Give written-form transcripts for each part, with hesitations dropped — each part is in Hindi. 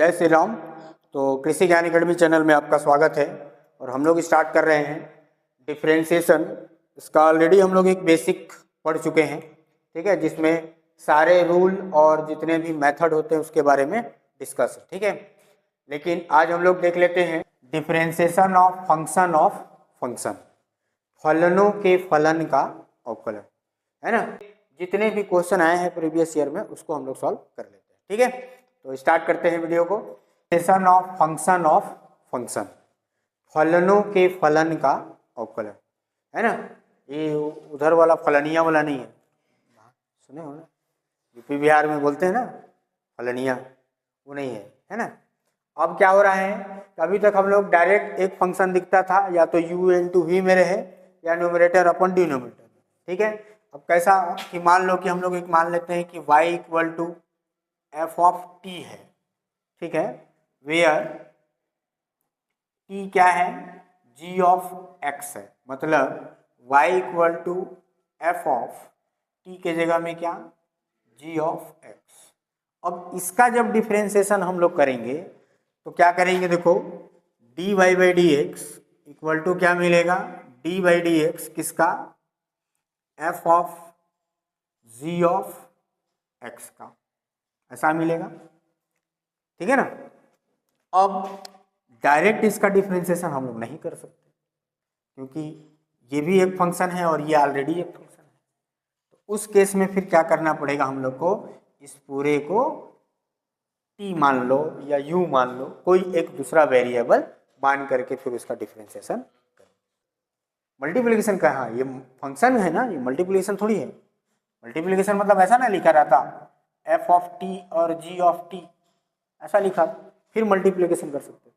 जय श्री राम। तो कृषि ज्ञान अकेडमी चैनल में आपका स्वागत है और हम लोग स्टार्ट कर रहे हैं डिफरेंशिएशन। इसका ऑलरेडी हम लोग एक बेसिक पढ़ चुके हैं, ठीक है, जिसमें सारे रूल और जितने भी मेथड होते हैं उसके बारे में डिस्कस है, ठीक है। लेकिन आज हम लोग देख लेते हैं डिफरेंशिएशन ऑफ फंक्शन, फलनों के फलन का अवकलन, है ना। जितने भी क्वेश्चन आए हैं प्रीवियस ईयर में उसको हम लोग सॉल्व कर लेते हैं, ठीक है। तो स्टार्ट करते हैं वीडियो को। डिफरेंशिएशन ऑफ फंक्शन, फलनों के फलन का अवकलन, है ना। ये उधर वाला फलनिया वाला नहीं है, सुने हो ना, यूपी बिहार में बोलते हैं ना फलनिया, वो नहीं है ना। अब क्या हो रहा है, अभी तक हम लोग डायरेक्ट एक फंक्शन दिखता था, या तो u इंटू वी में रहे या न्यूमरेटर अपन डिनोमिनेटर, ठीक है। अब कैसा कि मान लो कि हम लोग एक मान लेते हैं कि y equal to F of T है, ठीक है, वेयर t क्या है, g ऑफ x है, मतलब y equal to F of t के जगह में क्या, g ऑफ x। अब इसका जब डिफरेंशिएशन हम लोग करेंगे तो क्या करेंगे, देखो dy by D x equal to क्या मिलेगा, d बाई डी एक्स किसका, f of g of x का, ऐसा मिलेगा, ठीक है ना। अब डायरेक्ट इसका डिफरेंशिएशन हम लोग नहीं कर सकते क्योंकि ये भी एक फंक्शन है और ये ऑलरेडी एक फंक्शन है। तो उस केस में फिर क्या करना पड़ेगा हम लोग को, इस पूरे को t मान लो या u मान लो, कोई एक दूसरा वेरिएबल मान करके फिर उसका डिफरेंशिएशन करो। मल्टीप्लिकेशन का, हाँ ये फंक्शन है ना, ये मल्टीप्लिकेशन थोड़ी है। मल्टीप्लिकेशन मतलब ऐसा ना लिखा रहता f ऑफ t और g ऑफ t, ऐसा लिखा फिर मल्टीप्लिकेशन कर सकते थे।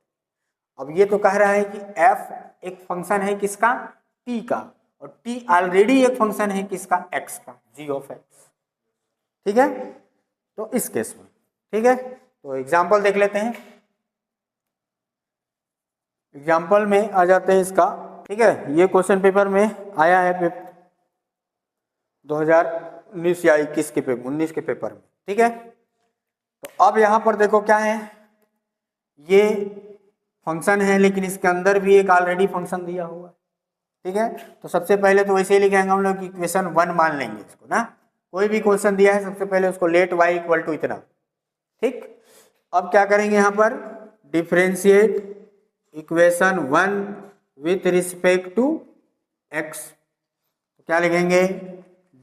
अब ये तो कह रहा है कि f एक फंक्शन है किसका, t का, और t ऑलरेडी एक फंक्शन है किसका, x का, g ऑफ x, ठीक है। तो इस केस में, ठीक है, तो एग्जाम्पल देख लेते हैं। एग्जाम्पल में आ जाते हैं इसका, ठीक है। ये क्वेश्चन पेपर में आया है 2019 या 21 के पेपर, 19 के पेपर में, ठीक है। तो अब यहाँ पर देखो क्या है, ये फंक्शन है लेकिन इसके अंदर भी एक ऑलरेडी फंक्शन दिया हुआ है, ठीक है। तो सबसे पहले तो वैसे ही लिखेंगे हम लोग, इक्वेशन 1 मान लेंगे इसको ना। कोई भी क्वेश्चन दिया है सबसे पहले उसको लेट y इक्वल टू इतना, ठीक। अब क्या करेंगे यहाँ पर, differentiate equation 1 with respect to x। तो क्या लिखेंगे,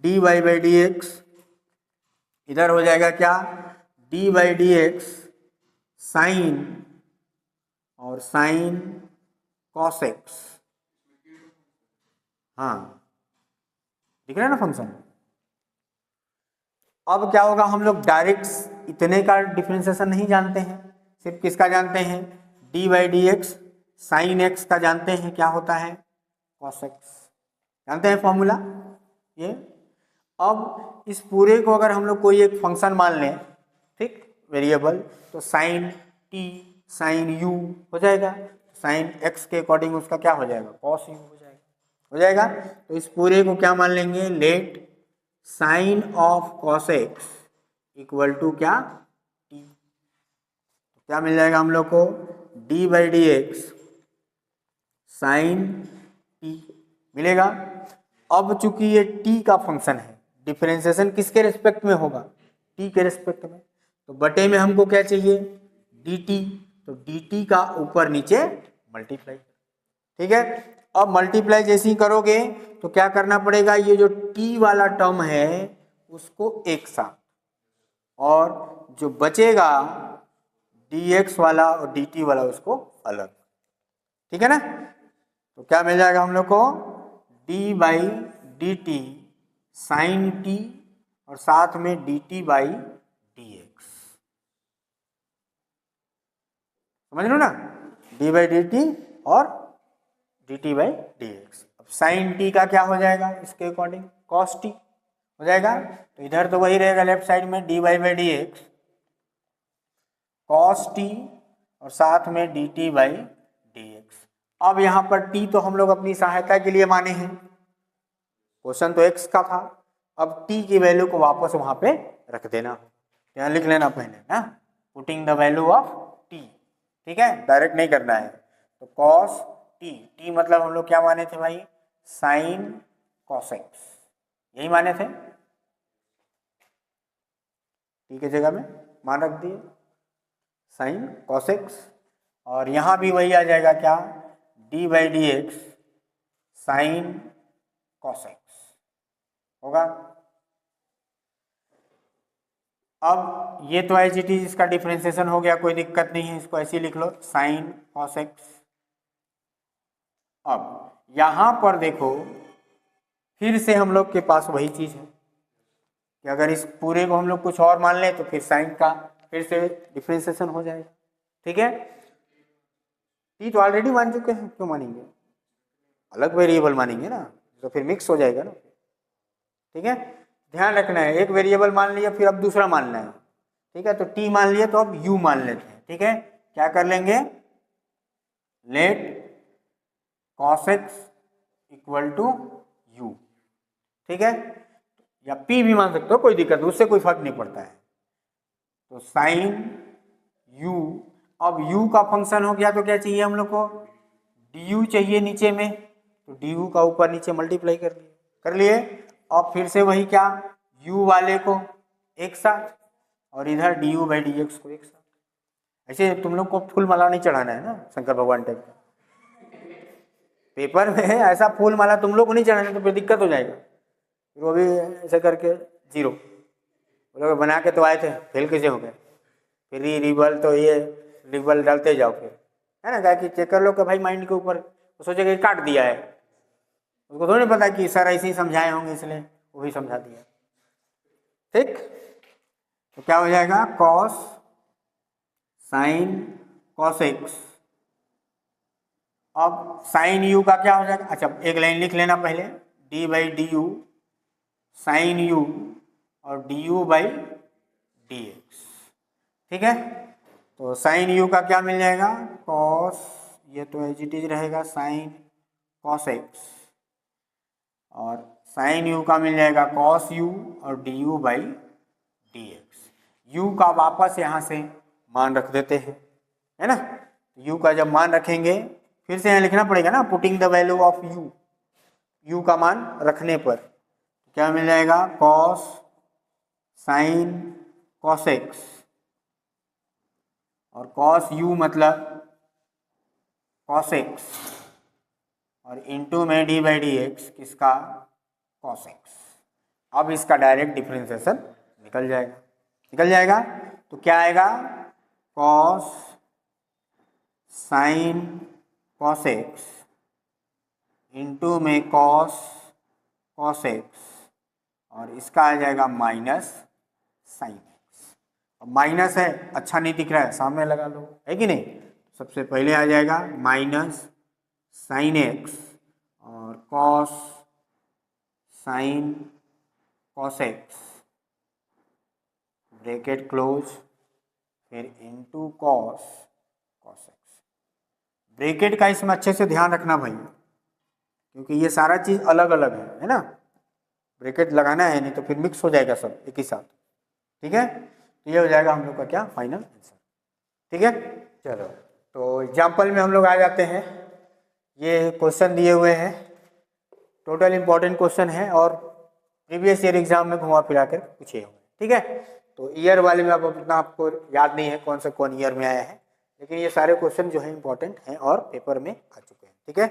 dy बाई डी एक्स, इधर हो जाएगा क्या, d by D x sine और साइन कॉस एक्स, हाँ दिख रहा है ना फंक्शन। अब क्या होगा, हम लोग डायरेक्ट इतने का डिफरेंशिएशन नहीं जानते हैं, सिर्फ किसका जानते हैं, d by D x sine x का जानते हैं, क्या होता है कॉस एक्स, जानते हैं फॉर्मूला ये। अब इस पूरे को अगर हम लोग कोई एक फंक्शन मान लें, ठीक, वेरिएबल, तो साइन t साइन u हो जाएगा, साइन x के अकॉर्डिंग उसका क्या हो जाएगा, कॉस u हो जाएगा। तो इस पूरे को क्या मान लेंगे, let sine of cos X equal to क्या, t। तो क्या मिल जाएगा हम लोग को, d by D x sine t मिलेगा। अब चूंकि ये t का फंक्शन है, डिफरेंशिएशन किसके रिस्पेक्ट में होगा, t के रिस्पेक्ट में, तो बटे में हमको क्या चाहिए, dt, तो dt का ऊपर नीचे मल्टीप्लाई, ठीक है। अब मल्टीप्लाई जैसे ही करोगे तो क्या करना पड़ेगा, ये जो t वाला टर्म है उसको एक साथ, और जो बचेगा dx वाला और dt वाला उसको अलग, ठीक है ना। तो क्या मिल जाएगा हम लोग को, d by D T sine t और साथ में dt बाई डी एक्स, समझ लो ना, d बाई डी टी और dt बाई डी एक्स। अब साइन t का क्या हो जाएगा, इसके अकॉर्डिंग cos t हो जाएगा, तो इधर तो वही रहेगा लेफ्ट साइड में dy by D x cos t और साथ में dt बाई डी एक्स। अब यहाँ पर t तो हम लोग अपनी सहायता के लिए माने हैं, क्वेश्चन तो x का था, अब t की वैल्यू को वापस वहां पे रख देना, यहाँ लिख लेना पहले ना, पुटिंग द वैल्यू ऑफ ठीक है, डायरेक्ट नहीं करना है। तो कॉस टी, टी मतलब हम लोग क्या माने थे भाई, साइन कॉसेक्स, यही माने थे, टी के जगह में मान रख दिए साइन कॉसेक्स, और यहाँ भी वही आ जाएगा क्या, D by D x sine cos X होगा। अब ये तो एच टी इसका डिफ्रेंसिएशन हो गया, कोई दिक्कत नहीं है, इसको ऐसे ही लिख लो साइन कॉसेक्स। अब यहाँ पर देखो फिर से हम लोग के पास वही चीज़ है कि अगर इस पूरे को हम लोग कुछ और मान लें तो फिर साइन का फिर से डिफ्रेंसिएशन हो जाएगा। ठीक है, टी तो ऑलरेडी मान चुके हैं, क्यों मानेंगे, अलग वेरिएबल मानेंगे ना, तो फिर मिक्स हो जाएगा ना। ठीक है, ध्यान रखना है, एक वेरिएबल मान लिया फिर अब दूसरा मानना है। ठीक है, तो टी मान लिया तो अब यू मान लेते हैं। ठीक है, क्या कर लेंगे, let cos x equal to U. ठीक है, या पी भी मान सकते हो, कोई दिक्कत, उससे कोई फर्क नहीं पड़ता है। तो साइन यू, अब यू का फंक्शन हो गया तो क्या चाहिए हम लोग को, डी यू चाहिए नीचे में, तो डी यू का ऊपर नीचे मल्टीप्लाई कर लिए। अब फिर से वही क्या, u वाले को एक साथ और इधर D u by D x को एक साथ। ऐसे तुम लोग को फूल माला नहीं चढ़ाना है ना शंकर भगवान टाइप का, पेपर में ऐसा फूल माला तुम लोग को नहीं चढ़ाना, तो फिर दिक्कत हो जाएगा। फिर वो भी ऐसे करके 0, वो लोग बना के तो आए थे, फेल कैसे हो गए, फिर ये रिबल तो ये रिबल डालते जाओ फिर, है ना, क्या कि चेक कर लो कि भाई माइंड के ऊपर, वो सोचेगा काट दिया है, उसको थोड़ी पता कि सर ऐसे ही समझाए होंगे इसलिए वो भी समझा दिया। ठीक, तो क्या हो जाएगा, कॉस साइन कॉस एक्स। अब साइन यू का क्या हो जाएगा, अच्छा एक लाइन लिख लेना पहले, d by d u sine u और d u by D x. ठीक है, तो साइन यू का क्या मिल जाएगा, कॉस, ये तो एज इट इज रहेगा साइन कॉस एक्स, और साइन यू का मिल जाएगा कॉस यू और d u by D x. U का वापस यहाँ से मान रख देते हैं, है ना, यू का जब मान रखेंगे फिर से यहाँ लिखना पड़ेगा ना, putting the value of you, you का मान रखने पर क्या मिल जाएगा, कॉस साइन कॉस एक्स, और कॉस यू मतलब कॉस एक्स, और इंटू में डी बाई डी एक्स किसका, कॉस एक्स। अब इसका डायरेक्ट डिफरेंशिएशन निकल जाएगा, तो क्या आएगा, cos sine cos x into में कॉस कॉस एक्स, और इसका आ जाएगा माइनस साइन एक्स। अब माइनस है, अच्छा नहीं दिख रहा है, सामने लगा लो, है कि नहीं, सबसे पहले आ जाएगा माइनस साइन एक्स और cos sine cos x, bracket close, फिर into cos cos x. Bracket का इसमें अच्छे से ध्यान रखना भाई, क्योंकि ये सारा चीज़ अलग अलग है ना, ब्रैकेट लगाना है, नहीं तो फिर मिक्स हो जाएगा सब एक ही साथ। ठीक है, तो ये हो जाएगा हम लोग का क्या, फाइनल आंसर। ठीक है, चलो तो एग्जाम्पल में हम लोग आ जाते हैं। ये क्वेश्चन दिए हुए हैं, टोटल इम्पोर्टेंट क्वेश्चन है और प्रीवियस ईयर एग्जाम में घुमा फिरा कर पूछे हुए। ठीक है, तो ईयर वाले में अब उतना आपको याद नहीं है कौन ईयर में आया है, लेकिन ये सारे क्वेश्चन जो है इंपॉर्टेंट हैं और पेपर में आ चुके हैं। ठीक है,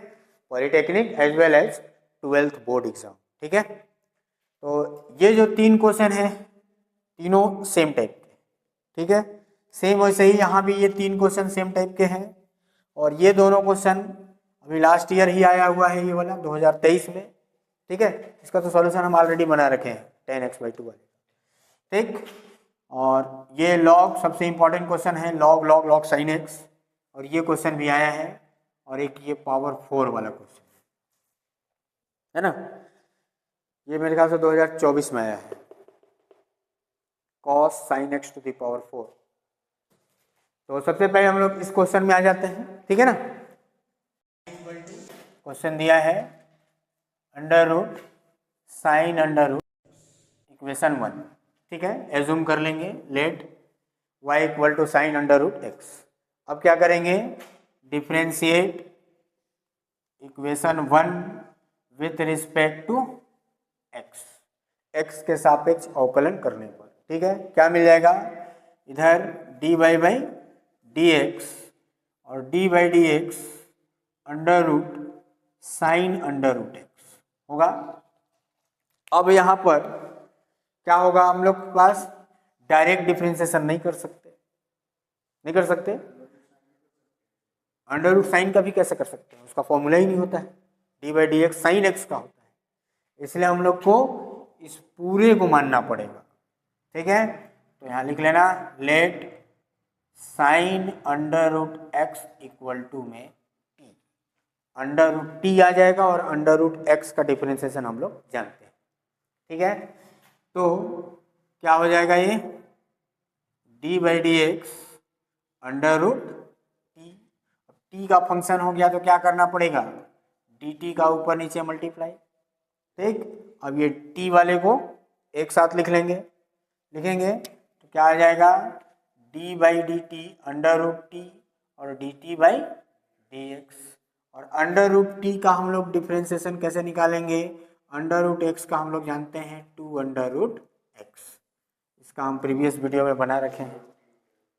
polytechnic as well as 12th board exam. ठीक है, तो ये जो 3 क्वेश्चन है तीनों सेम टाइप के। ठीक है, सेम वैसे ही यहाँ भी ये 3 क्वेश्चन सेम टाइप के हैं, और ये दोनों क्वेश्चन अभी लास्ट ईयर ही आया हुआ है, ये वाला 2023 में। ठीक है, इसका तो सॉल्यूशन हम ऑलरेडी बना रखे हैं 10x/2 वाले। ठीक, और ये लॉग सबसे इंपॉर्टेंट क्वेश्चन है, log log log sign x, और ये क्वेश्चन भी आया है, और एक ये पावर 4 वाला क्वेश्चन है ना, ये मेरे ख्याल से 2024 में आया है, cos sin x to the power 4। तो सबसे पहले हम लोग इस क्वेश्चन में आ जाते हैं। ठीक है ना, क्वेश्चन दिया है under root sine under root equation 1। ठीक है, एज्यूम कर लेंगे let y equal to sine under root X. अब क्या करेंगे, differentiate equation 1 with respect to X, X के सापेक्ष अवकलन करने पर, ठीक है। क्या मिल जाएगा, इधर dy बाई डी एक्स और D by D X under root sine under root X होगा। अब यहाँ पर क्या होगा, हम लोग के पास डायरेक्ट डिफ्रेंसिएशन नहीं कर सकते, अंडर रूट साइन का भी कैसे कर सकते हैं, उसका फॉर्मूला ही नहीं होता है, d by D x sine x का होता है, इसलिए हम लोग को इस पूरे को मानना पड़ेगा, ठीक है। तो यहाँ लिख लेना, let sine under root X equal to में टी, अंडर रूट टी आ जाएगा और अंडर रूट एक्स का डिफ्रेंसिएशन हम लोग जानते हैं, ठीक है। तो क्या हो जाएगा, ये D by D X under root T, T का फंक्शन हो गया तो क्या करना पड़ेगा, डी टी का ऊपर नीचे मल्टीप्लाई, ठीक। अब ये टी वाले को एक साथ लिखेंगे तो क्या आ जाएगा, d by D t under root t और d t by D x, और अंडर रूट टी का हम लोग डिफ्रेंसिएशन कैसे निकालेंगे, अंडर रूट एक्स का हम लोग जानते हैं 2 अंडर रूट एक्स, इसका हम प्रीवियस वीडियो में बना रखे हैं,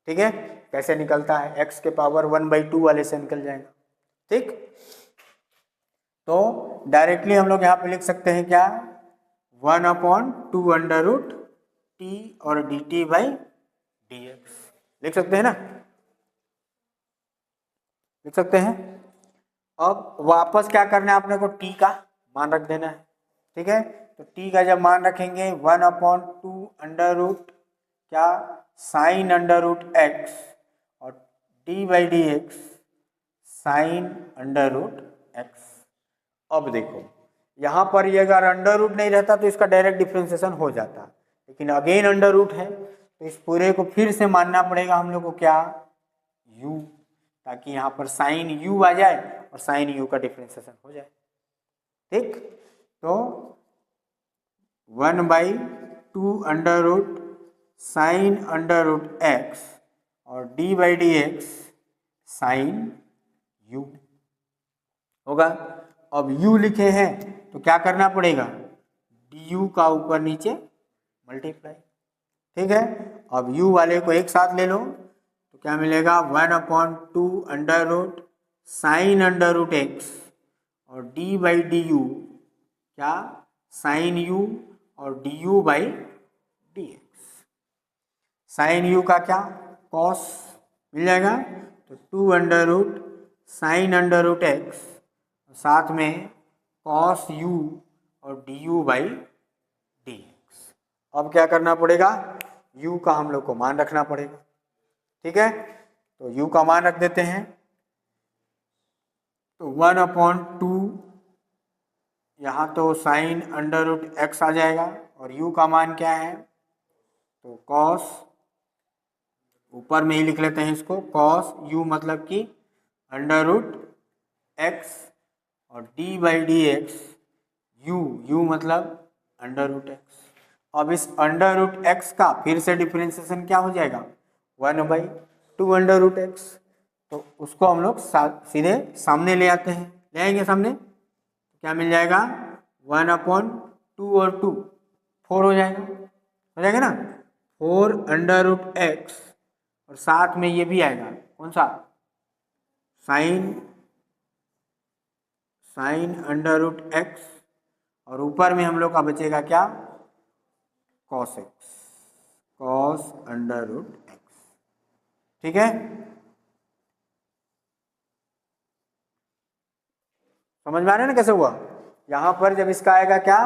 ठीक है। कैसे निकलता है, एक्स के पावर 1/2 वाले से निकल जाएगा, ठीक। तो डायरेक्टली हम लोग यहाँ पे लिख सकते हैं क्या, 1/2 अंडर रूट टी और d t by D x लिख सकते हैं ना, लिख सकते हैं। अब वापस क्या करना है, अपने को टी का मान रख देना है, ठीक है। तो टी का जब मान रखेंगे 1/2 अंडर रूट क्या, साइन अंडर रूट एक्स और D by D x sine under root X. अब देखो यहाँ पर ये अगर अंडर रूट नहीं रहता तो इसका डायरेक्ट डिफ्रेंसिएशन हो जाता, लेकिन अगेन अंडर रूट है तो इस पूरे को फिर से मानना पड़ेगा हम लोग को क्या, u, ताकि यहाँ पर साइन u आ जाए और साइन u का डिफ्रेंसिएशन हो जाए, ठीक। तो 1/2 under root sine under root x और D by D x sine u होगा। अब u लिखे हैं तो क्या करना पड़ेगा, du का ऊपर नीचे मल्टीप्लाई, ठीक है। अब u वाले को एक साथ ले लो तो क्या मिलेगा, 1/2 under root sine under root x और d बाई डी यू क्या, साइन u और du by D x, sine u का क्या, कॉस मिल जाएगा, तो 2 under root sine under root x साथ में कॉस u और du बाई डी एक्स। अब क्या करना पड़ेगा, u का हम लोग को मान रखना पड़ेगा, ठीक है। तो u का मान रख देते हैं, तो 1/2 यहाँ तो साइन अंडर रूट एक्स आ जाएगा और u का मान क्या है, तो कॉस, ऊपर में ही लिख लेते हैं इसको, कॉस u मतलब कि अंडर रूट एक्स और d by D x u मतलब अंडर रूट एक्स। अब इस अंडर रूट एक्स का फिर से डिफ्रेंसिएशन क्या हो जाएगा, 1/2 अंडर रूट एक्स, तो उसको हम लोग सीधे सामने ले आते हैं, ले आएंगे सामने तो क्या मिल जाएगा, 1/2 और 2 4 हो जाएगा ना, 4 अंडर रूट एक्स और साथ में ये भी आएगा कौन सा, साइन अंडर रूट एक्स और ऊपर में हम लोग का बचेगा क्या, cos x, cos under root x, ठीक है। समझ में आ रहा है ना कैसे हुआ, यहाँ पर जब इसका आएगा क्या,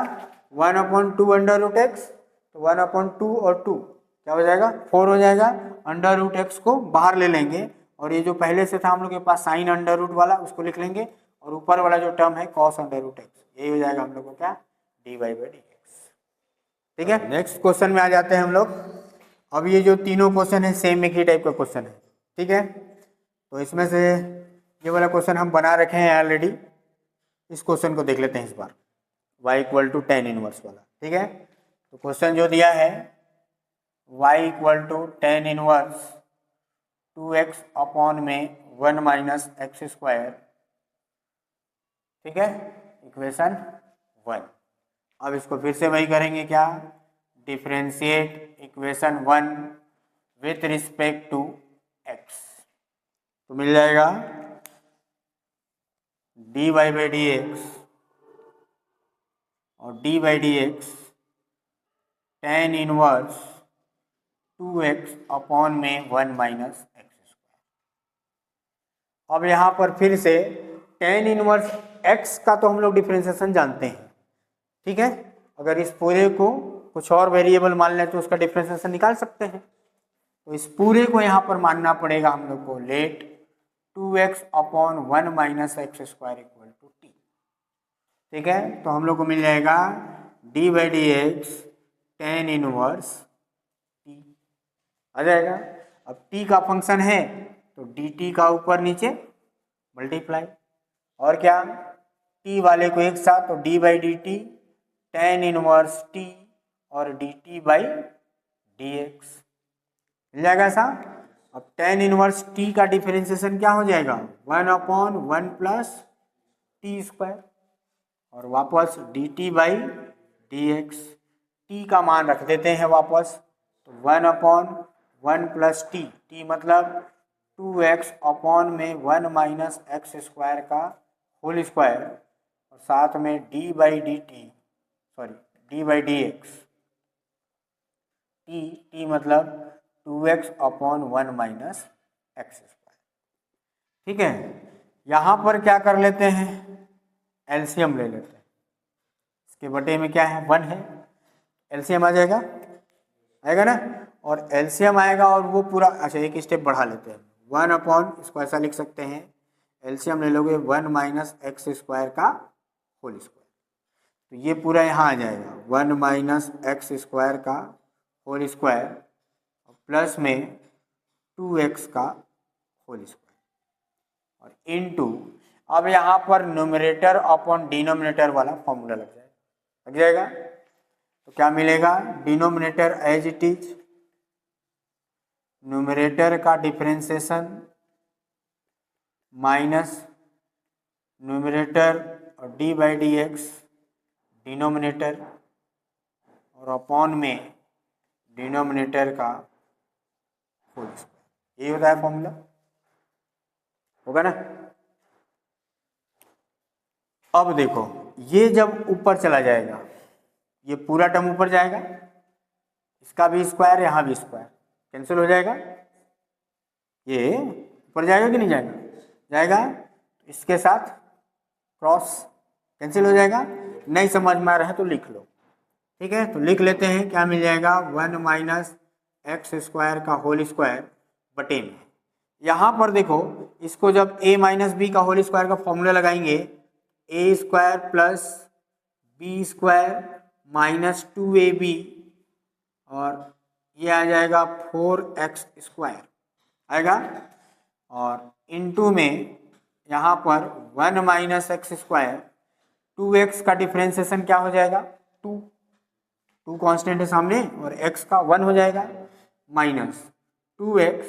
1/2 अंडर रूट एक्स, तो 1/2 और 2 क्या हो जाएगा, 4 हो जाएगा, अंडर रूट एक्स को बाहर ले लेंगे और ये जो पहले से था हम लोग के पास साइन अंडर रूट वाला उसको लिख लेंगे और ऊपर वाला जो टर्म है कॉस अंडर रूट एक्स, यही हो जाएगा हम लोग को क्या, डी बाई डी एक्स, ठीक है। नेक्स्ट क्वेश्चन में आ जाते हैं हम लोग। अब ये जो तीनों क्वेश्चन है सेम एक ही टाइप का क्वेश्चन है, ठीक है। तो इसमें से ये वाला क्वेश्चन हम बना रखे हैं ऑलरेडी, इस क्वेश्चन को देख लेते हैं इस बार, y = tan इनवर्स वाला, ठीक है। तो क्वेश्चन जो दिया है y = tan inverse 2x upon में 1 माइनस एक्स स्क्वायर, ठीक है, इक्वेशन 1। अब इसको फिर से वही करेंगे, क्या, differentiate equation 1 with respect to x, तो मिल जाएगा dy बाई डी एक्स और D by D x tan inverse 2x upon में 1 माइनस एक्स स्क्वायर। अब यहाँ पर फिर से tan इनवर्स x का तो हम लोग डिफरेंशिएशन जानते हैं, ठीक है। अगर इस पूरे को कुछ और वेरिएबल मान लें तो उसका डिफरेंशिएशन निकाल सकते हैं। तो इस पूरे को यहाँ पर मानना पड़ेगा हम लोग को, let 2x upon 1 minus x square equal to t, ठीक है। तो हम लोग को मिल जाएगा d by D x tan inverse t आ जाएगा। अब t का फंक्शन है तो dt का ऊपर नीचे मल्टीप्लाई, और क्या, t वाले को एक साथ, तो d by D T tan inverse t और dt बाई डी एक्स मिल जाएगा ऐसा। अब tan इनवर्स t का डिफरेंशिएशन क्या हो जाएगा, 1 अपॉन 1 प्लस टी स्क्वायर, और वापस dt by D x, t का मान रख देते हैं वापस, तो 1 अपॉन 1 प्लस टी, टी मतलब 2x अपॉन में 1 माइनस एक्स स्क्वायर का होल स्क्वायर, और साथ में d by D T, sorry D by D x, T, T मतलब 2x upon 1 minus x square, ठीक है। यहाँ पर क्या कर लेते हैं, एलसीएम ले लेते हैं, इसके बटे में क्या है, 1 है, एलसीएम आ जाएगा, आएगा ना, और एलसीएम आएगा और वो पूरा, अच्छा एक स्टेप बढ़ा लेते हैं, 1 अपॉन, इसको ऐसा लिख सकते हैं, एलसीएम ले लोगे 1 माइनस एक्स स्क्वायर का होल स्क्वायर, तो ये पूरा यहाँ आ जाएगा 1 माइनस एक्स स्क्वायर का होल स्क्वायर प्लस में 2x का होल स्क्वायर, और इनटू, अब यहाँ पर न्यूमरेटर अपॉन डिनोमिनेटर वाला फॉर्मूला लग जाएगा, तो क्या मिलेगा, denominator as it is, numerator का डिफरेंशिएशन माइनस न्यूमरेटर और D by D x denominator, और अपॉन में डिनोमिनेटर का होल स्क्वायर, यही होता है फॉर्मूला, होगा ना। अब देखो, ये जब ऊपर चला जाएगा, ये पूरा टर्म ऊपर जाएगा, इसका भी स्क्वायर, यहाँ भी स्क्वायर कैंसिल हो जाएगा, ये ऊपर जाएगा कि नहीं जाएगा, जाएगा, इसके साथ क्रॉस कैंसिल हो जाएगा। नहीं समझ में आ रहा है तो लिख लो, ठीक है। तो लिख लेते हैं, क्या मिल जाएगा, 1 माइनस एक्स स्क्वायर का होल स्क्वायर बटे में, यहाँ पर देखो, इसको जब a माइनस बी का होल स्क्वायर का फॉर्मूला लगाएंगे, a square plus b square minus 2ab, और ये आ जाएगा 4x स्क्वायर आएगा, और इनटू में यहाँ पर 1 माइनस एक्स स्क्वायर, 2x का डिफरेंशिएशन क्या हो जाएगा, 2 कांस्टेंट है सामने, और x का 1 हो जाएगा, माइनस 2x,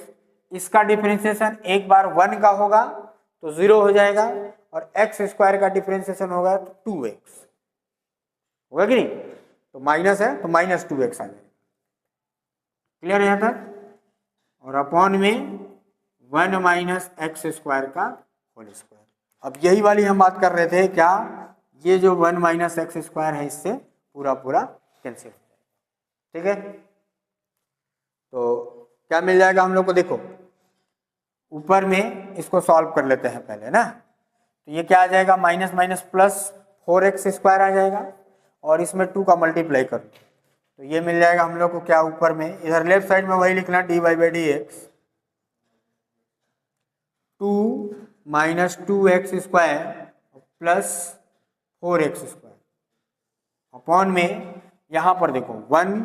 इसका डिफरेंशिएशन एक बार 1 का होगा तो 0 हो जाएगा, और x स्क्वायर का डिफरेंशिएशन होगा तो 2x होगा कि नहीं, तो माइनस है तो माइनस 2x आ जाएगा, क्लियर है यहाँ तक, और अपॉन में 1 माइनस एक्स स्क्वायर का होल स्क्वायर। अब यही वाली हम बात कर रहे थे, क्या, ये जो 1 माइनस एक्स स्क्वायर है इससे पूरा पूरा कैंसिल हो जाएगा, ठीक है। तो क्या मिल जाएगा हम लोग को, देखो ऊपर में इसको सॉल्व कर लेते हैं पहले ना, तो ये क्या आ जाएगा, minus minus plus 4x square आ जाएगा, और इसमें 2 का मल्टीप्लाई कर, तो ये मिल जाएगा हम लोग को क्या, ऊपर में, इधर लेफ्ट साइड में वही लिखना, d y by D x 2 minus 2x square plus 4x square, upon में यहाँ पर देखो 1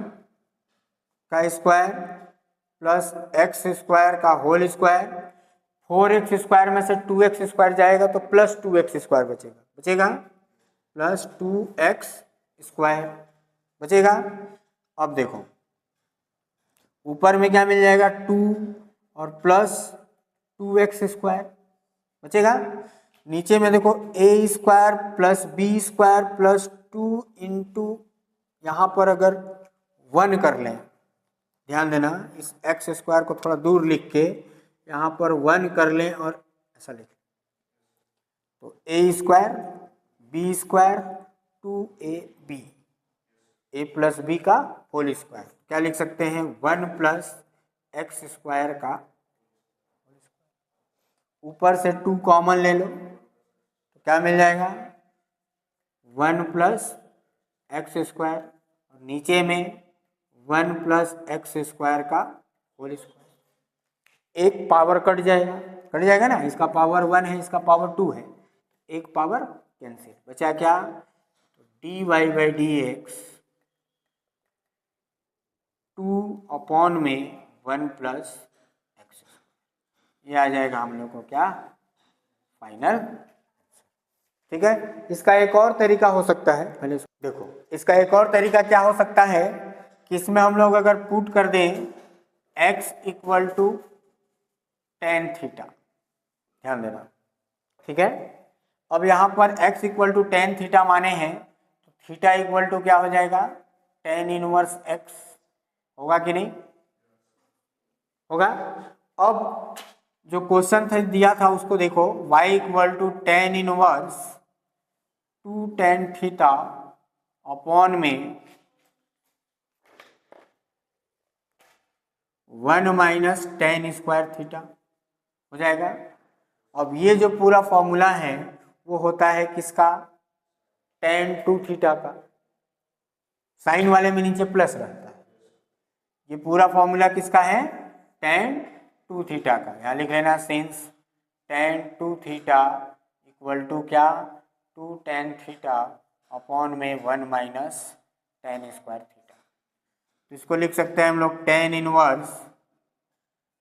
का स्क्वायर प्लस x स्क्वायर का होल स्क्वायर, 4x स्क्वायर में से 2x स्क्वायर जाएगा तो प्लस 2x स्क्वायर बचेगा प्लस 2x स्क्वायर बचेगा। अब देखो ऊपर में क्या मिल जाएगा, 2 और प्लस 2x² बचेगा। नीचे में देखो a² plus b² plus 2 into, यहाँ पर अगर 1 कर लें, ध्यान देना इस x² को थोड़ा दूर लिख के यहाँ पर 1 कर लें और ऐसा लिख, तो a² b² 2ab, a plus b का होल स्क्वायर, क्या लिख सकते हैं 1 प्लस x² का, ऊपर से 2 कॉमन ले लो तो क्या मिल जाएगा 1 प्लस x², और नीचे में 1 प्लस x² का होल स्क्वायर। एक पावर कट जाएगा ना, इसका पावर 1 है, इसका पावर 2 है, एक पावर कैंसिल, बचा क्या dy/dx 2 में 1 प्लस x, ये आ जाएगा हम लोग को क्या फाइनल। ठीक है, इसका एक और तरीका हो सकता है, पहले देखो इसका एक और तरीका क्या हो सकता है कि इसमें हम लोग अगर पुट कर दें x = tan थीटा, ध्यान देना, ठीक है। अब यहाँ पर x = tan थीटा माने हैं, तो थीटा इक्वल टू क्या हो जाएगा tan इनवर्स x, होगा कि नहीं होगा। अब जो क्वेश्चन था दिया था उसको देखो, y = tan inverse 2 tan theta upon में 1 माइनस tan स्क्वायर थीटा हो जाएगा। अब ये जो पूरा फॉर्मूला है वो होता है किसका tan 2 थीटा का, साइन वाले में नीचे प्लस रहता है, ये पूरा फॉर्मूला किसका है tan 2 थीटा का, यहाँ लिख लेना since tan 2 theta equal to क्या 2 tan थीटा अपॉन में 1 माइनस tan स्क्वायर थीटा, तो इसको लिख सकते हैं हम लोग tan इनवर्स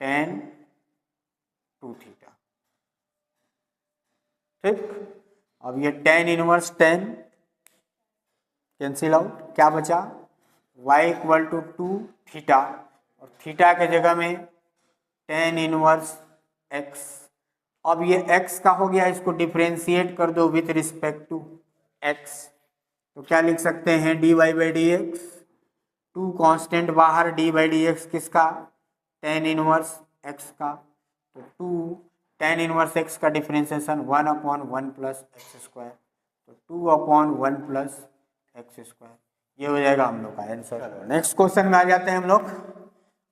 tan 2 थीटा। ठीक, अब ये tan inverse tan cancel out, क्या बचा y = 2 थीटा, और थीटा के जगह में tan इनवर्स x। अब ये x का हो गया, इसको डिफरेंशिएट कर दो विथ रिस्पेक्ट टू x, तो क्या लिख सकते हैं dy/dx, 2 कांस्टेंट बाहर, dy/dx किसका tan इनवर्स x का, तो 2 tan इनवर्स x का डिफरेंशिएशन 1/1 प्लस x², तो 2/1 प्लस x², ये हो जाएगा हम लोग का आंसर। नेक्स्ट क्वेश्चन में आ जाते हैं हम लोग।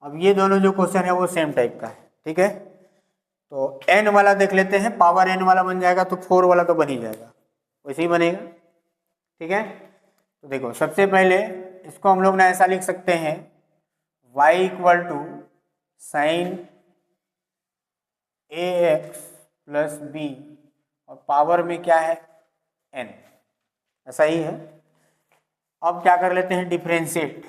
अब ये दोनों जो क्वेश्चन है वो सेम टाइप का है, ठीक है। तो n वाला देख लेते हैं, पावर n वाला बन जाएगा तो 4 वाला तो बन ही जाएगा, वैसे ही बनेगा, ठीक है। तो देखो सबसे पहले इसको हम लोग ना ऐसा लिख सकते हैं y = sin ax plus b, और पावर में क्या है n, ऐसा ही है। अब क्या कर लेते हैं differentiate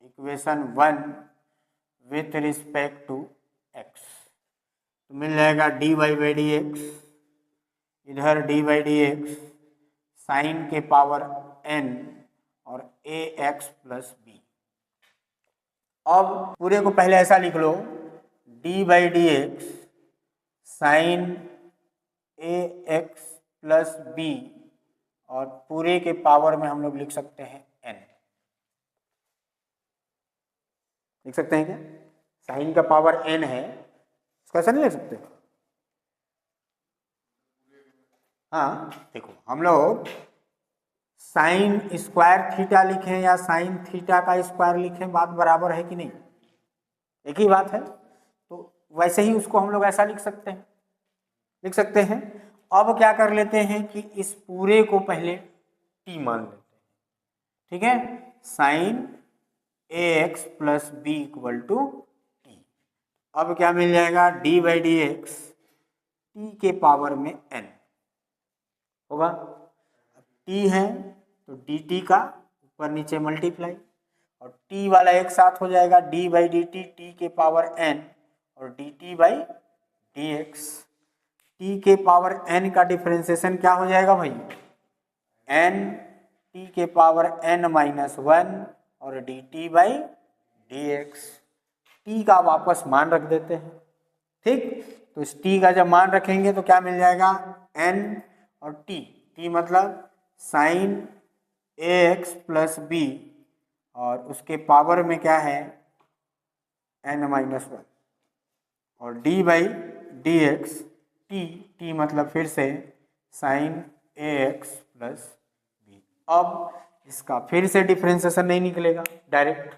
equation 1 with respect to x, तो मिल जाएगा dy/dx, इधर dy/dx साइन के पावर n और ax प्लस b। अब पूरे को पहले ऐसा लिख लो dy/dx sine ax plus b, और पूरे के पावर में हम लोग लिख सकते हैं n, लिख सकते हैं क्या, साइन का पावर n है, इसको ऐसा नहीं लिख सकते। हाँ देखो हम लोग साइन स्क्वायर थीटा लिखें या साइन थीटा का स्क्वायर लिखें, बात बराबर है कि नहीं, एक ही बात है, तो वैसे ही उसको हम लोग ऐसा लिख सकते हैं। अब क्या कर लेते हैं कि इस पूरे को पहले t मान लेते हैं, ठीक है, sine ax plus b equal to t। अब क्या मिल जाएगा dy/dx t के पावर में n होगा, t है तो dt का ऊपर नीचे मल्टीप्लाई, और t वाला एक साथ हो जाएगा d/dt t के पावर n और dt/dx, t के पावर n का डिफरेंशिएशन क्या हो जाएगा भाई n t के पावर n-1 और dt/dx, dx। t का वापस मान रख देते हैं, ठीक। तो इस t का जब मान रखेंगे तो क्या मिल जाएगा, n और t मतलब साइन ax प्लस बी, और उसके पावर में क्या है n-1, और d by D x, t मतलब फिर से साइन ax प्लस बी। अब इसका फिर से डिफ्रेंसिएशन नहीं निकलेगा डायरेक्ट,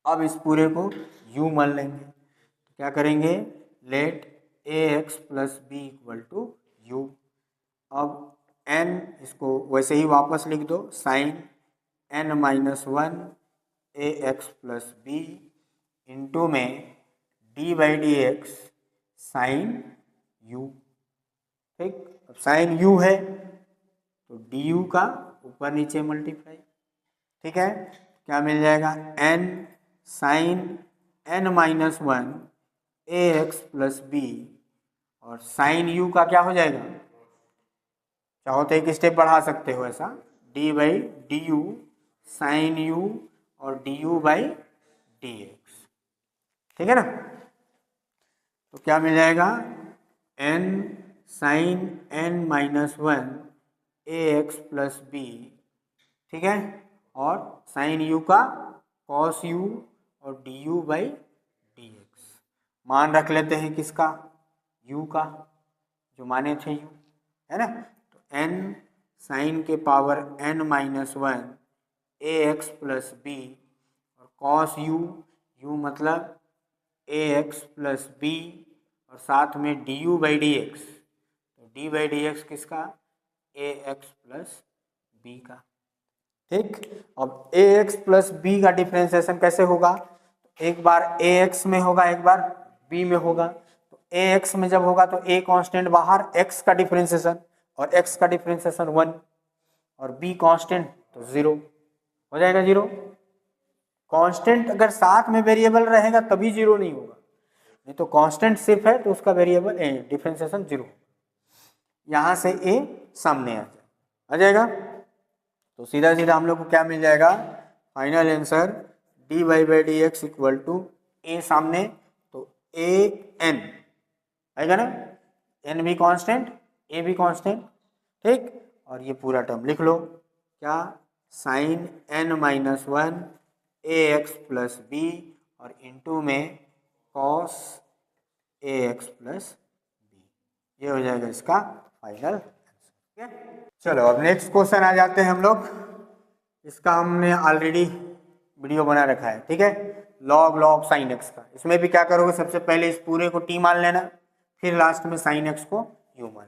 अब इस पूरे को u मान लेंगे। क्या करेंगे, let ax plus b equal to u. अब n इसको वैसे ही वापस लिख दो, sine n-1 ax plus b into में d by D x sine u, ठीक। अब साइन u है तो du का ऊपर नीचे मल्टीप्लाई, ठीक है। क्या मिल जाएगा, n sine n-1 ax plus b, और साइन u का क्या हो जाएगा, चाहो तो एक स्टेप बढ़ा सकते हो ऐसा, d by d u sine u और du बाई डी एक्स, ठीक है ना। तो क्या मिल जाएगा, n sine n-1 ax plus b, ठीक है, और साइन u का कॉस u और du बाई डी एक्स। मान रख लेते हैं किसका, u का, जो माने थे u, है ना। तो n साइन के power n-1 ax plus b, और कॉस u मतलब ax प्लस बी, और साथ में du बाई डी एक्स, तो d बाई डी एक्स किसका, ax प्लस बी का, ठीक। अब ax प्लस बी का डिफ्रेंसिएशन कैसे होगा, एक बार ax में होगा एक बार b में होगा। तो ax में जब होगा तो a कांस्टेंट बाहर, x का डिफ्रेंसिएशन, और x का डिफ्रेंसिएशन 1, और b कांस्टेंट तो 0 हो जाएगा, 0। कांस्टेंट अगर साथ में वेरिएबल रहेगा तभी 0 नहीं होगा, नहीं तो कांस्टेंट सिर्फ है तो उसका वेरिएबल डिफरेंशिएशन 0। यहाँ से a सामने आ जाएगा, तो सीधा सीधा हम लोग को क्या मिल जाएगा, final answer d y by D x equal to a सामने, तो a n आएगा ना, n भी कांस्टेंट a भी कांस्टेंट, ठीक। और ये पूरा टर्म लिख लो, क्या, sine n-1 ax plus b, और इंटू में कॉस ax प्लस बी, ये हो जाएगा इसका फाइनल आंसर, ठीक है। चलो अब नेक्स्ट क्वेश्चन आ जाते हैं हम लोग, इसका हमने ऑलरेडी वीडियो बना रखा है, ठीक है, लॉग साइन एक्स का। इसमें भी क्या करोगे, सबसे पहले इस पूरे को t मान लेना, फिर लास्ट में साइन एक्स को u मान लेना,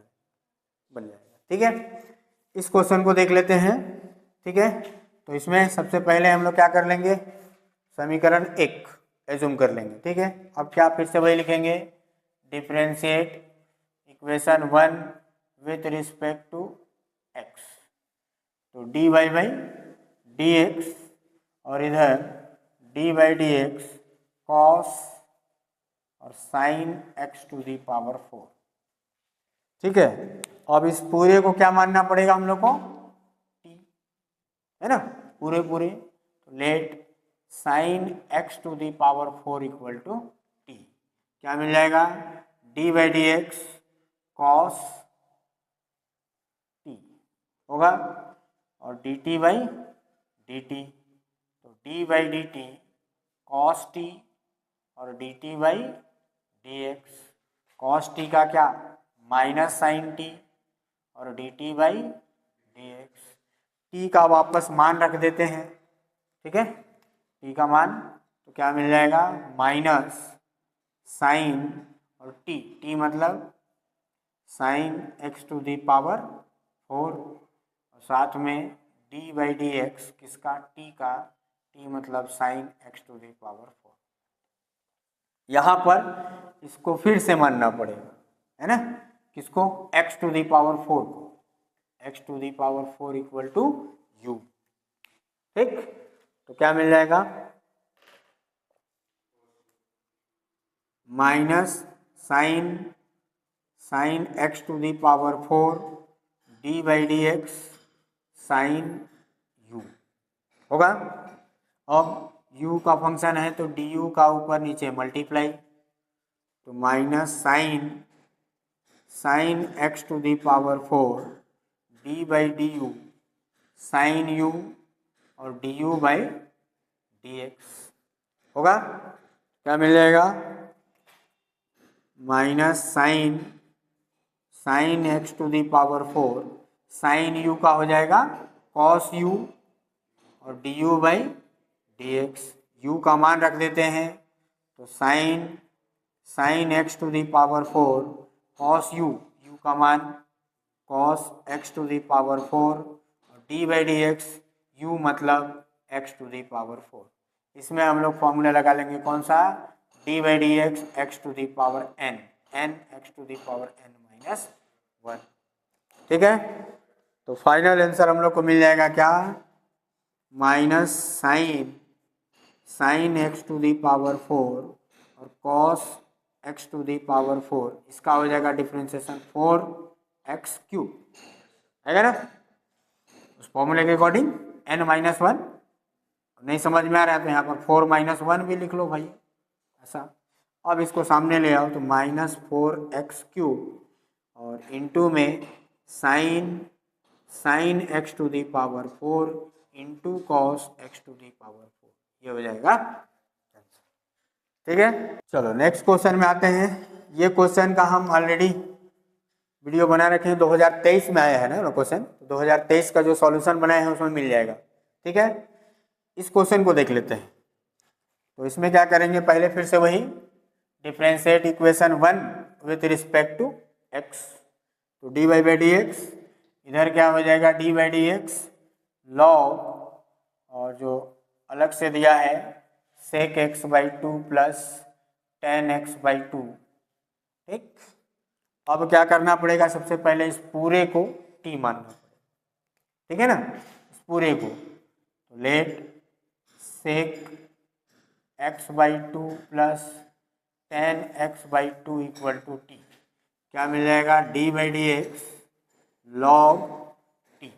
बन जाएगा, ठीक है। इस क्वेश्चन को देख लेते हैं, ठीक है। तो इसमें सबसे पहले हम लोग क्या कर लेंगे, समीकरण 1 एज्यूम कर लेंगे, ठीक है। अब क्या फिर से वही लिखेंगे, differentiate equation 1 with respect to x, तो dy बाई dx, और इधर d by D x cos और sine x to the power 4, ठीक है। अब इस पूरे को क्या मानना पड़ेगा हम लोग को, t, है ना, पूरे, तो let sine x to the power 4 equal to t, क्या मिल जाएगा, d by D x cos t होगा, और dt बाई dt, तो d by D t cos t, और dt by D x, cos t का क्या, माइनस साइन t, और dt by D x. t का वापस मान रख देते हैं, ठीक है, t का मान, तो क्या मिल जाएगा, माइनस साइन, और t मतलब sine x to the power 4, और साथ में d बाई डी एक्स किसका, t का, t मतलब sine x to the power 4। यहाँ पर इसको फिर से मानना पड़ेगा, है ना, किसको, x टू दी पावर 4 को, x to the power 4 equal to u, ठीक। तो क्या मिल जाएगा, minus sine x to the power 4 d by D x sine u होगा। अब u का फंक्शन है तो du का ऊपर नीचे मल्टीप्लाई, तो minus sine x to the power 4 d by d u sine u और d u by D x होगा। क्या मिल जाएगा? Minus sine x to the power 4 sine u का हो जाएगा कॉस यू और d u by D x. U का मान रख देते हैं तो sine x to the power 4 cos u का मान cos x to the power 4 और D by D x, u मतलब एक्स टू दी पावर 4। इसमें हम लोग फॉर्मूला लगा लेंगे कौन सा? D by D x to the power n x to the power n minus 1। ठीक है, तो फाइनल आंसर हम लोग को मिल जाएगा क्या? Minus sine x to the power 4 और cos x to the power 4, इसका हो जाएगा डिफ्रेंसिएशन 4x क्यूब है ना। उस फॉर्मूले के अकॉर्डिंग n माइनस 1 नहीं समझ में आ रहा है तो यहाँ पर 4 माइनस 1 भी लिख लो भाई ऐसा। अब इसको सामने ले आओ तो माइनस 4x क्यूब और इनटू में sine x to the power 4 into cos x to the power 4, ये हो जाएगा। ठीक है, चलो नेक्स्ट क्वेश्चन में आते हैं। ये क्वेश्चन का हम ऑलरेडी वीडियो बना रखे हैं, 2023 में आया है ना क्वेश्चन, तो 2023 का जो सॉल्यूशन बनाए हैं उसमें मिल जाएगा। ठीक है, इस क्वेश्चन को देख लेते हैं। तो इसमें क्या करेंगे, पहले फिर से वही differentiate equation 1 with respect to x, तो डी बाई डी एक्स, इधर क्या हो जाएगा d by D x log, और जो अलग से दिया है sec x by 2 plus tan x by 2। ठीक, अब क्या करना पड़ेगा, सबसे पहले इस पूरे को t मानना पड़ेगा। ठीक है ना, इस पूरे को, तो let sec x by 2 plus tan x by 2 equal to t, क्या मिल जाएगा d by D x log t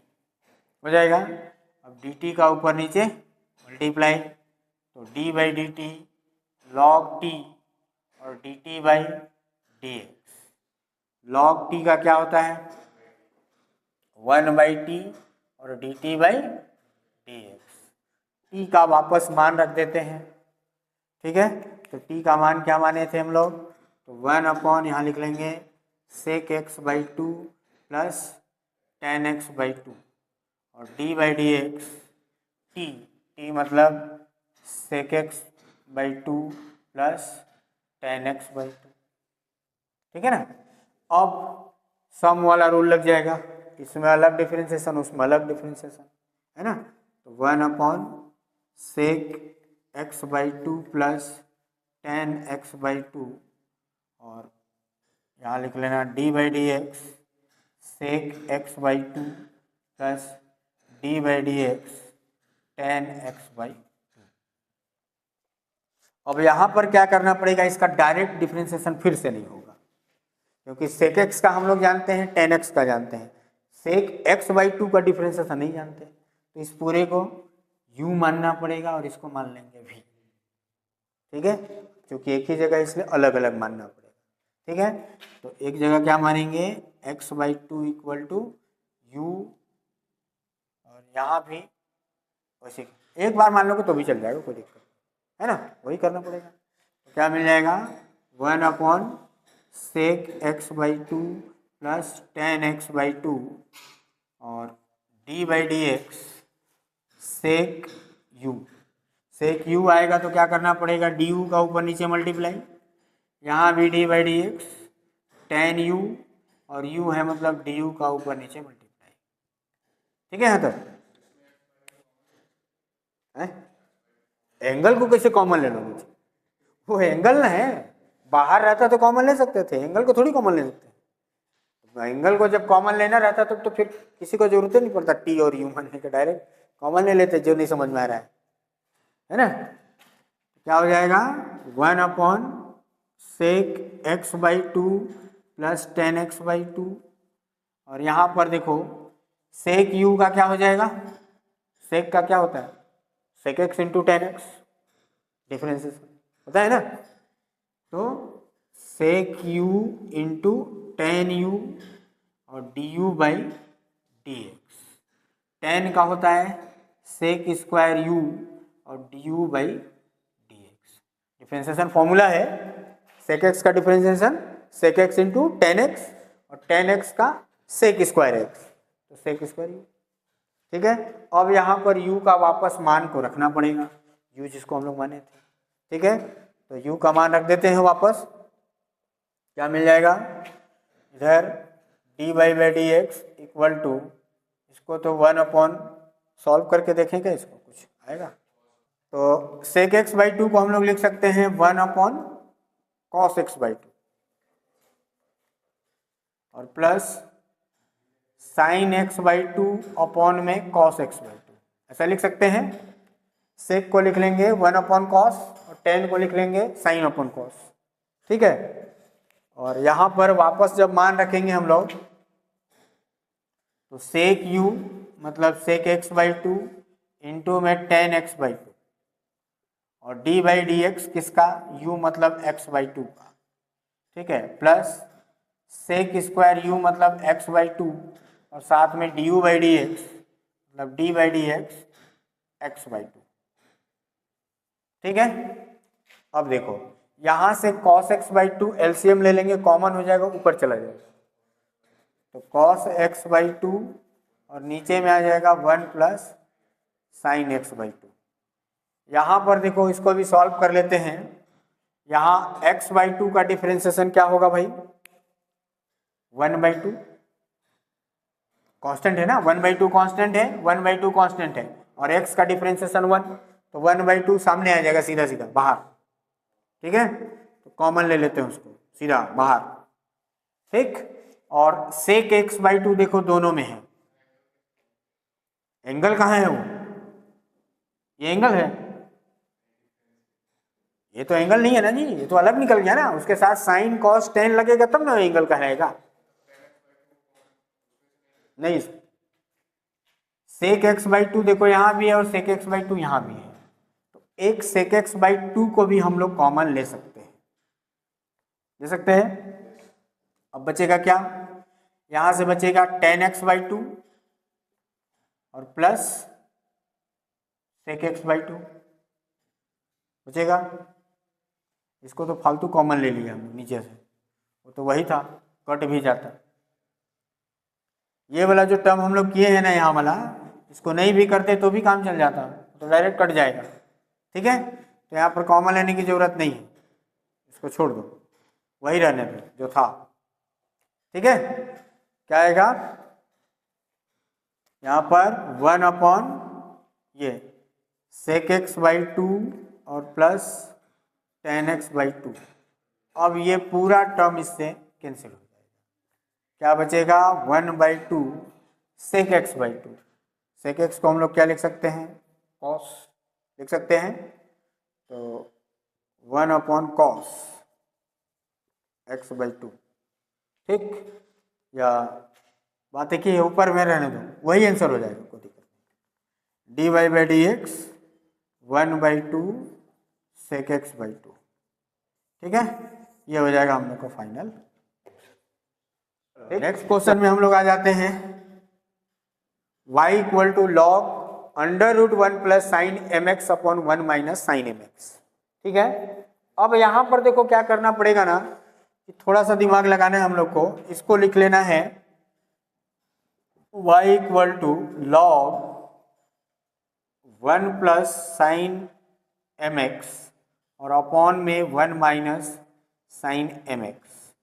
हो जाएगा। अब डी टी का ऊपर नीचे मल्टीप्लाई, तो d by D t log t और d t by D x. Log t का क्या होता है 1 बाई टी और d t by D x. T का वापस मान रख देते हैं। ठीक है, तो टी का मान क्या माने थे हम लोग, तो 1 अपॉन यहाँ लिख लेंगे sec x by 2 plus tan x by 2 और D by D x t मतलब sec x by 2 plus tan x by 2। ठीक है ना, अब सम वाला रूल लग जाएगा, इसमें अलग डिफरेंशिएशन उसमें अलग डिफरेंशिएशन है ना। तो 1 upon sec x by 2 plus tan x by 2 और यहाँ लिख लेना d by D x sec x by 2 plus d by D x tan x by 2। अब यहाँ पर क्या करना पड़ेगा, इसका डायरेक्ट डिफरेंशिएशन फिर से नहीं होगा, क्योंकि सेक एक्स का हम लोग जानते हैं, टेन एक्स का जानते हैं, सेक एक्स बाई 2 का डिफरेंशिएशन नहीं जानते, तो इस पूरे को u मानना पड़ेगा और इसको मान लेंगे v। ठीक है, क्योंकि एक ही जगह इसलिए अलग अलग मानना पड़ेगा। ठीक है, तो एक जगह क्या मानेंगे x by 2 equal to u, और यहाँ भी वैसे एक बार मान लोगे तो भी चल जाएगा, कोई दिक्कत है ना, वही करना पड़ेगा। तो क्या मिल जाएगा 1 upon sec x by 2 plus tan x by 2 और D by D x sec u आएगा तो क्या करना पड़ेगा, डी यू का ऊपर नीचे मल्टीप्लाई, यहाँ भी D by D x ten u और यू है मतलब डी यू का ऊपर नीचे मल्टीप्लाई। ठीक है, यहाँ तक एंगल को कैसे कॉमन ले लोगे, वो एंगल ना है, बाहर रहता तो कॉमन ले सकते थे, एंगल को थोड़ी कॉमन ले सकते। एंगल को जब कॉमन लेना रहता तो फिर किसी को जरूरत नहीं पड़ता टी और यू मानने के, डायरेक्ट कॉमन ले लेते जो नहीं समझ में आ रहा है ना। क्या हो जाएगा 1 upon sec x by 2 plus tan x by 2 और यहाँ पर देखो सेक यू का क्या हो जाएगा, सेक का क्या होता है sec x into tan x, differentiation होता है ना। तो sec u into tan u और d u by D x. Tan का होता है सेक स्क्वायर यू और d u by D x. Differentiation formula है सेक एक्स का differentiation sec x into tan x और टेन एक्स का सेक स्क्वायर एक्स, तो सेक स्क्वायर यू। ठीक है, अब यहाँ पर u का वापस मान को रखना पड़ेगा, u जिसको हम लोग माने थे। ठीक है, तो u का मान रख देते हैं वापस, क्या मिल जाएगा इधर d by by D x equal to, इसको तो 1 सॉल्व करके देखें क्या इसको कुछ आएगा। तो सेक एक्स बाई टू को हम लोग लिख सकते हैं 1 कॉस एक्स बाई टू और plus sine x by two upon में कॉस एक्स बाई टू, ऐसा लिख सकते हैं। सेक को लिख लेंगे 1 कॉस और टेन को लिख लेंगे साइन अपॉन कॉस। ठीक है, और यहाँ पर वापस जब मान रखेंगे हम लोग तो सेक यू मतलब sec x by two into में टेन एक्स बाई टू और डी बाई डी एक्स किसका, u मतलब x बाई टू का। ठीक है, प्लस सेक स्क्वायर u मतलब x बाई टू और साथ में d u by D x मतलब d by D x x by two. ठीक है, अब देखो यहाँ से cos x by two LCM ले लेंगे, कॉमन हो जाएगा, ऊपर चला जाएगा, तो cos x बाई टू और नीचे में आ जाएगा 1 plus sine x by to. यहाँ पर देखो इसको भी सॉल्व कर लेते हैं। यहाँ x बाई टू का डिफरेंशिएशन क्या होगा भाई, 1 बाई टू कॉन्स्टेंट है ना, 1 बाई टू कॉन्स्टेंट है, 1 बाई टू कॉन्स्टेंट है और x का डिफरेंशिएशन 1, तो 1 बाई टू सामने आ जाएगा सीधा सीधा बाहर। ठीक है, तो कॉमन ले लेते हैं उसको सीधा बाहर। ठीक, और सेक एक्स बाई टू देखो दोनों में है, एंगल कहाँ है वो, ये एंगल है, ये तो एंगल नहीं है ना जी, ये तो अलग निकल गया ना, उसके साथ साइन कॉस टेन लगेगा तब ना एंगल कहलाएगा। नहीं, सेक एक्स बाई टू देखो यहाँ भी है और सेक एक्स बाई टू यहाँ भी है, तो एक सेक एक्स बाई टू को भी हम लोग कॉमन ले सकते हैं, ले सकते हैं। अब बचेगा क्या, यहाँ से बचेगा टेन एक्स बाई टू और plus sec x by two बचेगा। इसको तो फालतू कॉमन ले लिया हमने नीचे से, वो तो वही था, कट भी जाता। ये वाला जो टर्म हम लोग किए हैं ना यहाँ वाला, इसको नहीं भी करते तो भी काम चल जाता, तो डायरेक्ट कट जाएगा। ठीक है, तो यहाँ पर कॉमन लेने की जरूरत नहीं है, इसको छोड़ दो, वही रहने दो जो था। ठीक है, क्या आएगा यहाँ पर 1 ये सेक एक्स बाई टू और plus tan x by to. अब ये पूरा टर्म इससे कैंसिल हो जाएगा, क्या बचेगा 1 by two sec x by two. Sec x को हम लोग क्या लिख सकते हैं, कॉस लिख सकते हैं, तो 1 कॉस एक्स बाई टू। ठीक, या बात है कि ऊपर में रहने दो, वही आंसर हो जाएगा, कोई दिक्कत नहीं। D y by D x 1 by two sec x by two. ठीक है, ये हो जाएगा हम लोग का फाइनल। नेक्स्ट क्वेश्चन में हम लोग आ जाते हैं, y equal to log under root 1 plus sine m x upon 1 minus sine m x. ठीक है, अब यहाँ पर देखो क्या करना पड़ेगा ना, कि थोड़ा सा दिमाग लगाना है हम लोग को, इसको लिख लेना है y equal to log 1 plus sine m x और अपॉन में 1 माइनस साइन एम एक्स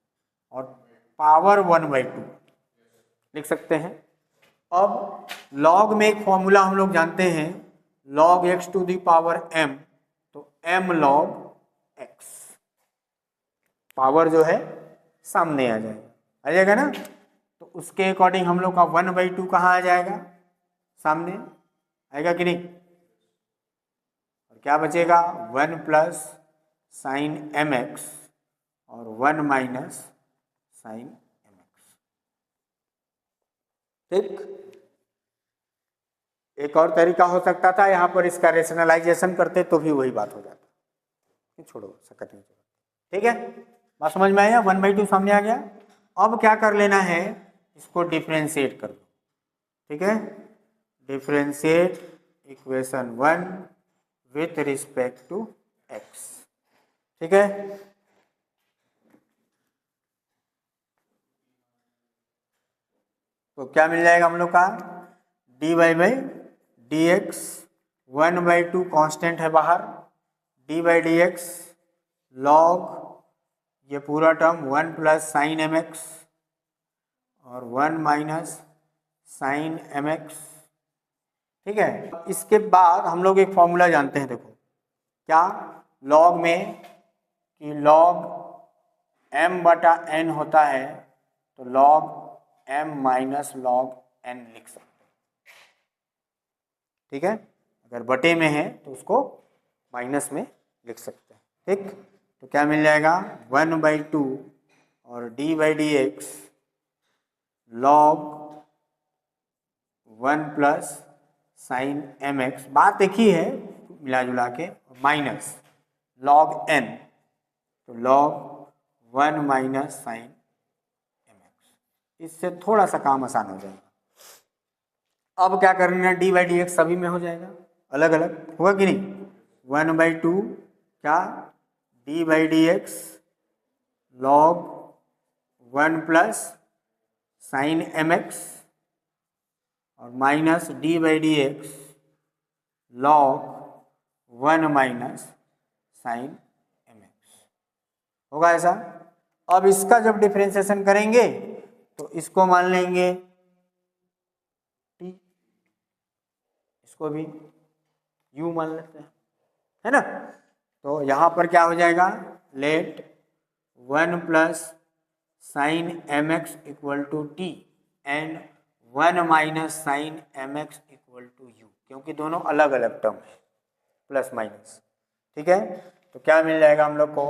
और पावर 1 बाई टू लिख सकते हैं। अब लॉग में एक फॉर्मूला हम लोग जानते हैं, log x to the power m, तो m लॉग x, पावर जो है सामने आ जाएगा ना, तो उसके अकॉर्डिंग हम लोग का 1 बाई टू कहाँ आ जाएगा, सामने आएगा कि नहीं, और क्या बचेगा 1 प्लस साइन एम एक्स और 1 माइनस साइन एम एक्स। ठीक, एक और तरीका हो सकता था, यहाँ पर इसका रेशनलाइजेशन करते तो भी वही बात हो जाता। छोड़ो, सकत नहीं, ठीक है, बात समझ में आया, 1/2 सामने आ गया। अब क्या कर लेना है, इसको डिफ्रेंशिएट कर दो, ठीक है, differentiate equation 1 with respect to x, ठीक है। तो क्या मिल जाएगा हम लोग का, dy by D x, 1/2 constant है बाहर, d by D x log ये पूरा term 1 plus sine m x और 1 माइनस साइन एम एक्स, ठीक है। इसके बाद हम लोग एक फॉर्मूला जानते हैं, देखो क्या, लॉग में कि लॉग m बटा n होता है, तो log m minus log n लिख सकते हैं, ठीक है। अगर बटे में है तो उसको माइनस में लिख सकते हैं, ठीक। तो क्या मिल जाएगा, 1/2 और d by D x log 1 plus sine m x, बात एक ही है मिला जुला के, माइनस लॉग n, तो log 1 minus sine m x, इससे थोड़ा सा काम आसान हो जाएगा। अब क्या करना है, डी बाई डी एक्स सभी में हो जाएगा, अलग अलग होगा कि नहीं, 1/2 क्या, D by D x log 1 plus sine m x और minus d by D x log 1 minus sine m x, होगा ऐसा। अब इसका जब डिफरेंशिएशन करेंगे तो इसको मान लेंगे t, इसको भी u मान लेते हैं, है ना। तो यहाँ पर क्या हो जाएगा, let 1 plus sine m x equal to t and 1 minus sine m x equal to u, क्योंकि दोनों अलग अलग टर्म है, प्लस माइनस, ठीक है। तो क्या मिल जाएगा हम लोग को,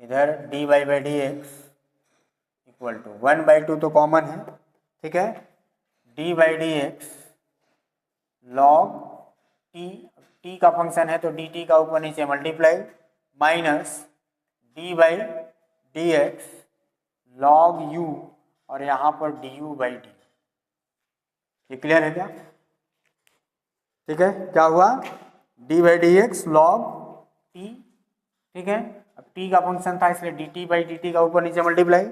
इधर d y by D x equal to 1/2 तो कॉमन है, ठीक है, d by D x log t का फंक्शन है तो डी टी का ऊपर नीचे multiply minus d by D x log u और यहाँ पर डी यू बाई डी, ये क्लियर है क्या, ठीक है। क्या हुआ, d by D x log t, ठीक है, अब टी का फंक्शन था इसलिए D t by D t का ऊपर नीचे मल्टीप्लाई,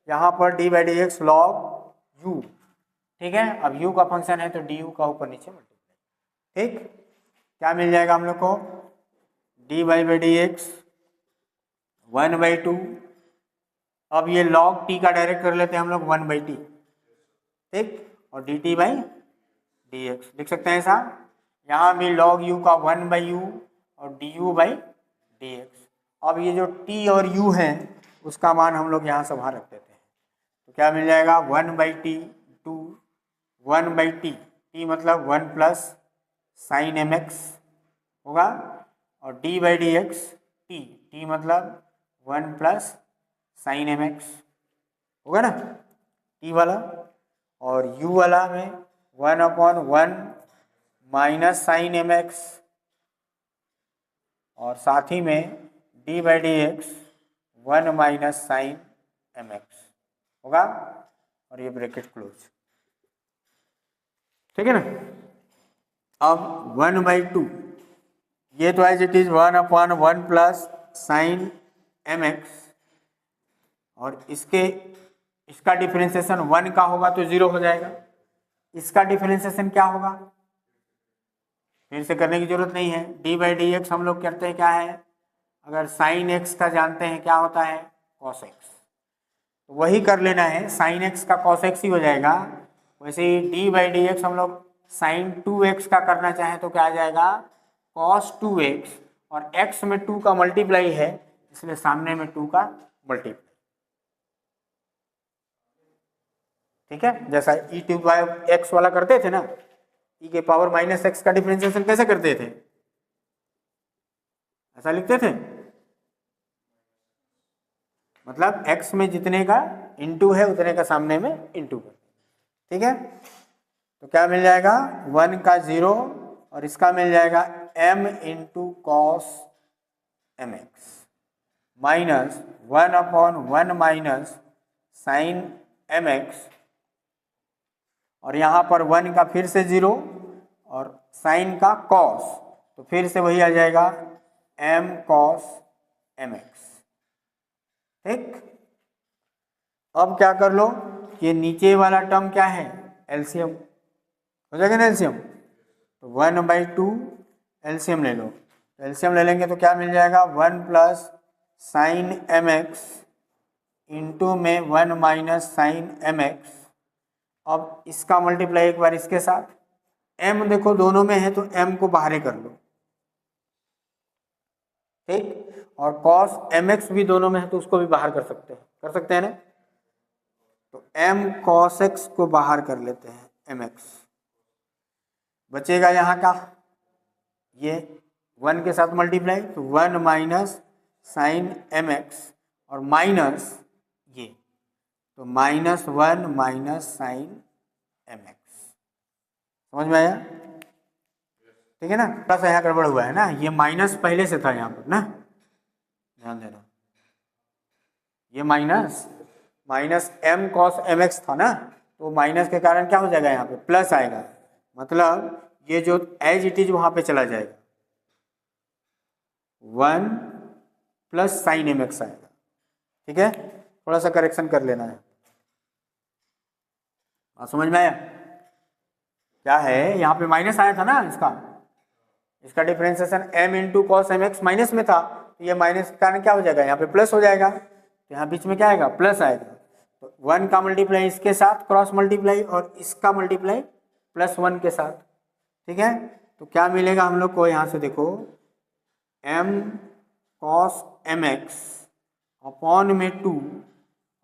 यहाँ पर D by D x log you, ठीक है, अब यू का फंक्शन है तो डी यू का ऊपर नीचे मल्टीप्लाई, ठीक। क्या मिल जाएगा हम लोग को, D by by D x 1/2, अब ये लॉग टी का डायरेक्ट कर लेते हैं हम लोग 1/t, ठीक, और d t by D x लिख सकते हैं ऐसा, यहाँ भी लॉग यू का 1/u और d u by D x. अब ये जो t और u है उसका मान हम लोग यहाँ से बाहर रख देते हैं, तो क्या मिल जाएगा 1/t टू 1/t, t मतलब 1 प्लस साइन एम एक्स होगा और D by D x t मतलब 1 प्लस साइन एम एक्स होगा ना, टी वाला, और u वाला में 1/1 माइनस साइन एम एक्स और साथ ही में d by D x 1 minus sine m x होगा और ये ब्रैकेट क्लोज, ठीक है ना। अब 1/2 ये तो as it is 1/1 plus sine m x और इसका डिफरेंशिएशन 1 का होगा तो 0 हो जाएगा, इसका डिफरेंशिएशन क्या होगा, फिर से करने की जरूरत नहीं है, डी बाई डी एक्स हम लोग करते हैं क्या है, अगर साइन एक्स का जानते हैं क्या होता है कॉस एक्स, तो वही कर लेना है, साइन एक्स का कॉस एक्स ही हो जाएगा। वैसे ही डी बाई डी एक्स हम लोग साइन 2x का करना चाहें तो क्या आ जाएगा कॉस 2x और x में 2 का मल्टीप्लाई है इसलिए सामने में 2 का मल्टीप्लाई, ठीक है। जैसा e टू बाई एक्स वाला करते थे ना, e के पावर माइनस एक्स का डिफरेंशिएशन कैसे करते थे, ऐसा लिखते थे, मतलब x में जितने का इंटू है उतने का सामने में इंटू कर, ठीक है। तो क्या मिल जाएगा 1 का 0 और इसका मिल जाएगा m into cos m x minus 1/1 minus sine m x, और यहाँ पर 1 का फिर से 0 और साइन का कॉस, तो फिर से वही आ जाएगा m कॉस एम एक्स। ठीक, अब क्या कर लो, ये नीचे वाला टर्म क्या है, एलसीएम हो जाएगा ना एलसीएम, तो 1/2 एलसीएम ले लो। एलसीएम ले लेंगे तो क्या मिल जाएगा, 1 plus sine m x into में 1 माइनस साइन एम एक्स। अब इसका मल्टीप्लाई एक बार इसके साथ, m देखो दोनों में है तो m को बाहर कर लो। ठीक, और cos mx भी दोनों में है तो उसको भी बाहर कर सकते हैं ना, तो m cos x को बाहर कर लेते हैं mx। बचेगा यहाँ का ये 1 के साथ मल्टीप्लाई, तो 1 माइनस साइन mx और माइनस ये, तो -1 माइनस साइन mx। समझ में आया? ठीक है ना, प्लस यहाँ गड़बड़ हुआ है ना, ये माइनस पहले से था यहाँ पर ना, ध्यान देना, ये माइनस m cos mx था ना, तो माइनस के कारण क्या हो जाएगा, यहाँ पे प्लस आएगा, मतलब ये जो एज इट इज वहाँ पे चला जाएगा, 1 प्लस साइन mx आएगा। ठीक है, थोड़ा सा करेक्शन कर लेना है। समझ में आया? क्या है, यहाँ पे माइनस आया था ना, इसका differentiation m into cos m x minus में था, तो ये माइनस के कारण क्या हो जाएगा, यहाँ पे प्लस हो जाएगा, तो यहाँ बीच में क्या आएगा, प्लस आएगा। तो 1 का मल्टीप्लाई इसके साथ क्रॉस मल्टीप्लाई और इसका मल्टीप्लाई +1 के साथ। ठीक है, तो क्या मिलेगा हम लोग को, यहाँ से देखो m cos mx अपॉन में 2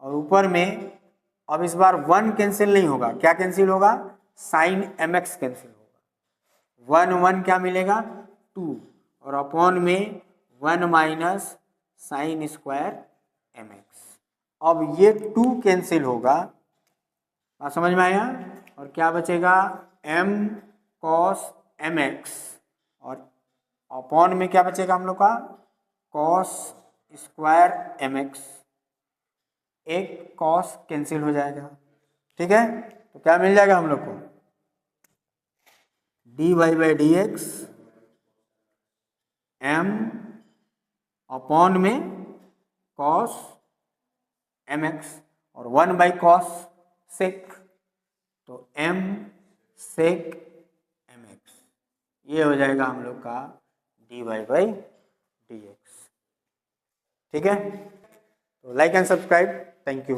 और ऊपर में, अब इस बार 1 कैंसिल नहीं होगा, क्या कैंसिल होगा, साइन mx कैंसिल होगा, 1 क्या मिलेगा 2 और अपॉन में 1 माइनस साइन स्क्वायर mx। अब ये 2 कैंसिल होगा, समझ में आया, और क्या बचेगा m cos mx और अपॉन में क्या बचेगा हम लोग का, cos स्क्वायर mx, एक cos कैंसिल हो जाएगा। ठीक है, तो क्या मिल जाएगा हम लोग को, dy/dx m अपॉन में cos mx और 1/cos sec, तो m sec mx, ये हो जाएगा हम लोग का dy/dx। ठीक है, तो like and subscribe, thank you.